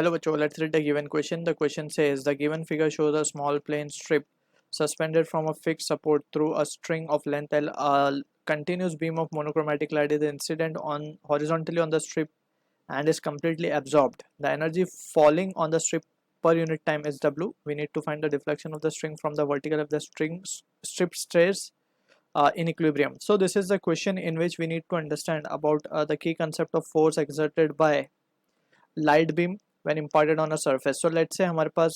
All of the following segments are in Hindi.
Hello बच्चों, let's read the given question. The question says the given figure shows a small plane strip suspended from a fixed support through a string of length L. A continuous beam of monochromatic light is incident on horizontally on the strip and is completely absorbed. The energy falling on the strip per unit time is W. We need to find the deflection of the string from the vertical if the strip stays in equilibrium. So this is the question in which we need to understand about the key concept of force exerted by light beam when imparted on a surface. So let's say हमारे पास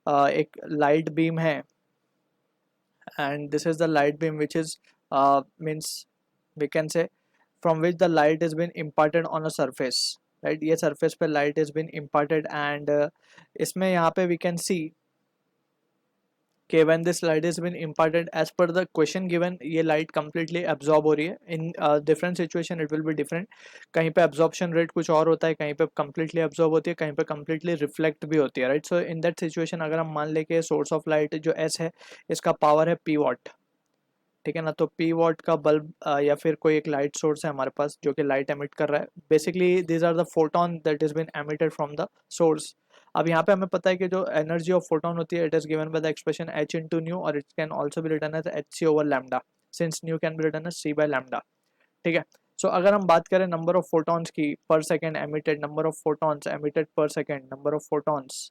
एक light beam है and this is the light beam which is means we can say from which the light has been imparted on a surface, right? ये surface पे light has been imparted and इसमें यहाँ पे we can see कि when this light has been imparted as per the question given ये light completely absorb हो रही है in different situation it will be different. कहीं पे absorption rate कुछ और होता है, कहीं पे completely absorb होती है, कहीं पे completely reflect भी होती है, right? So in that situation अगर हम मान ले कि source of light जो S है इसका power है P watt, ठीक है ना? तो P watt का बल्ब या फिर कोई एक लाइट सोर्स है हमारे पास जो कि लाइट एमिट कर रहा है. Basically these are the photon that is been emitted from the source. अब यहाँ पे हमें पता है कि जो एनर्जी ऑफ फोटोन होती है it is given by the expression h into nu और it can also be written as h c over lambda since nu can be written as c by lambda. ठीक है. सो अगर हम बात करें नंबर ऑफ फोटॉन्स की per second emitted, number of photons emitted per second, number of photons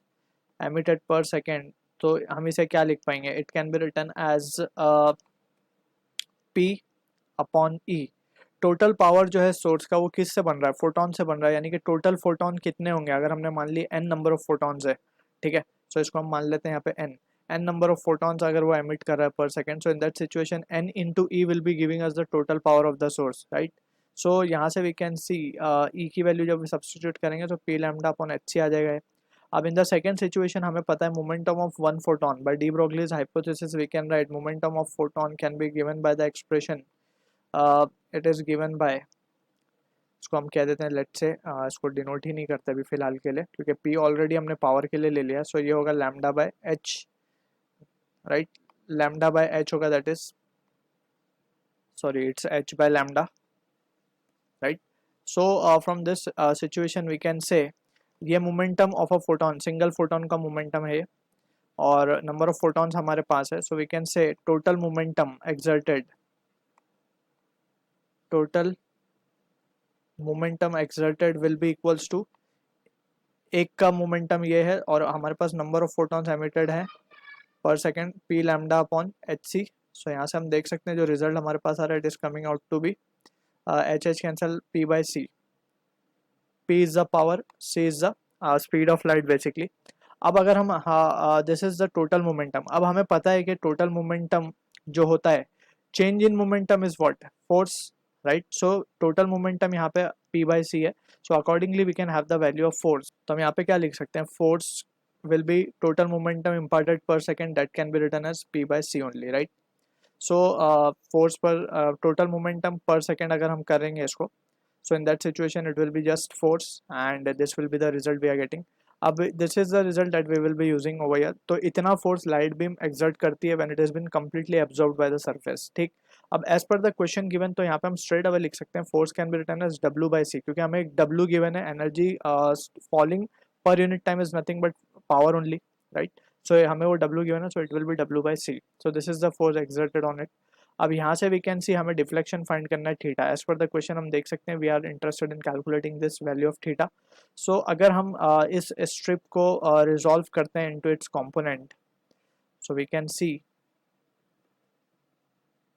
emitted per second, तो हम इसे क्या लिख पाएंगे? It can be written as P upon E. Total power जो है सोर्स का वो किस से बन रहा है? फोटॉन से बन रहा है. यानी कि टोटल फोटॉन कितने होंगे अगर हमने मान ली n नंबर ऑफ फोटॉन्स है, ठीक है? सो इसको हम मान लेते हैं यहाँ पे n नंबर ऑफ फोटॉन्स अगर वो एमिट कर रहा है per second. So in that situation n into E will be giving us the total power of the source, right? So यहाँ से वी कैन सी ई की वैल्यू जब सब्सटीट्यूट करेंगे तो P lambda upon h c आ जाएगा. अब इन द सेकेंड सिचुएशन हमें पता है momentum of one photon by de Broglie's hypothesis we can write momentum of photon can be given by the expression it is given by, इसको हम कह देते हैं लेट से इसको डिनोट ही नहीं करते अभी फिलहाल के लिए क्योंकि पी ऑलरेडी हमने पावर के लिए ले लिया. सो ये होगा lambda by h, right? Lambda by h होगा that is sorry it's h by lambda, right? So from this situation we can say ये momentum of a photon, single photon का मोमेंटम है ये और नंबर ऑफ फोटॉन्स हमारे पास है. So we can say total momentum exerted, total momentum exerted will be equals to एक का मोमेंटम ये है और हमारे पास नंबर ऑफ फोटॉन्स एमिटेड है per second P lambda upon h c. So यहाँ से हम देख सकते हैं जो रिजल्ट हमारे पास आ रहा है it is coming out to be H H cancel P by C. P is the power, C is the speed of light basically. अब अगर हम this is the total momentum. अब हमें पता है कि टोटल मोमेंटम जो होता है change in momentum is what? Force, right? So total momentum यहाँ पे p बाई सी है. So accordingly we can have the value of force. तो हम यहाँ पे क्या लिख सकते हैं? Force will be total momentum imparted per second that can be written as p by c only, right? So force per total momentum per second अगर हम करेंगे इसको, so in that situation it will be just force and this will be the result we are getting. अब this is the result that we will be using over here. तो इतना force light beam exert करती है when it has been completely absorbed by the surface, ठीक? अब as per the question given तो यहाँ पे हम straight away लिख सकते हैं force can be written as W by C क्योंकि हमें एक W given है. energy falling per unit time is nothing but power only, right? So हमें वो W given है so it will be W by C. So this is the force exerted on it. अब यहाँ से वी कैन सी हमें डिफ्लेक्शन फाइंड करना है theta. As per the question हम देख सकते हैं we are interested in calculating this value of theta. So अगर हम इस स्ट्रिप को रिजॉल्व करते हैं into its component so we can see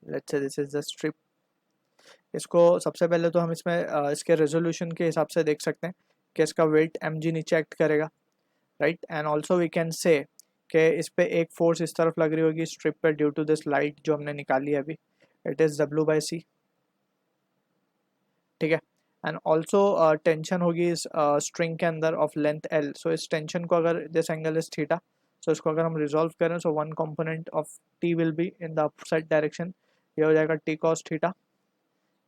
let's say this is the strip. इसको सबसे पहले तो हम इसमें इसके रेजोल्यूशन के हिसाब से देख सकते हैं कि इसका वेट mg नीचे एक्ट करेगा, right? And also we can say कि इस पे एक फोर्स इस तरफ लग रही होगी स्ट्रिप पे ड्यू टू दिस लाइट जो हमने निकाली है अभी, इट इज़ W बाई सी, ठीक है? एंड ऑल्सो टेंशन होगी इस स्ट्रिंग के अंदर ऑफ लेंथ L. सो इस टेंशन को अगर this angle is theta so इसको अगर हम रिजॉल्व करें so one component of T will be in the upside direction. ये हो जाएगा T cos theta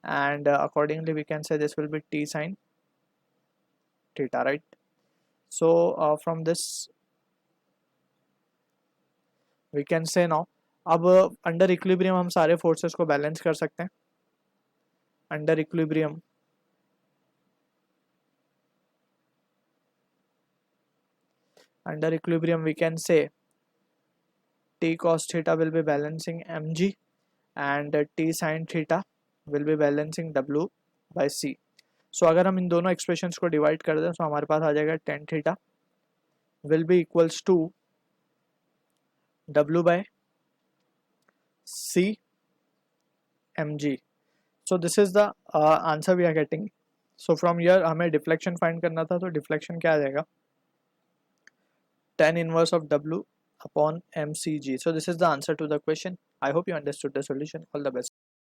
and accordingly we can say this will be T sin theta, right? So from this we can say now अब अंडर इक्विलिब्रियम हम सारे फोर्सेस को बैलेंस कर सकते हैं. Under equilibrium Under equilibrium, we can say T cos theta will be balancing mg and T sin theta will be balancing W by C. So अगर हम इन दोनों एक्सप्रेशंस को डिवाइड कर दें तो हमारे पास आ जाएगा tan theta will be equals to W by C mg. So this is the answer we are getting. So from here हमें डिफ्लेक्शन फाइंड करना था, तो डिफ्लेक्शन क्या आ जाएगा, tan inverse of W upon mcg. So this is the answer to the question. I hope you understood the solution. All the best.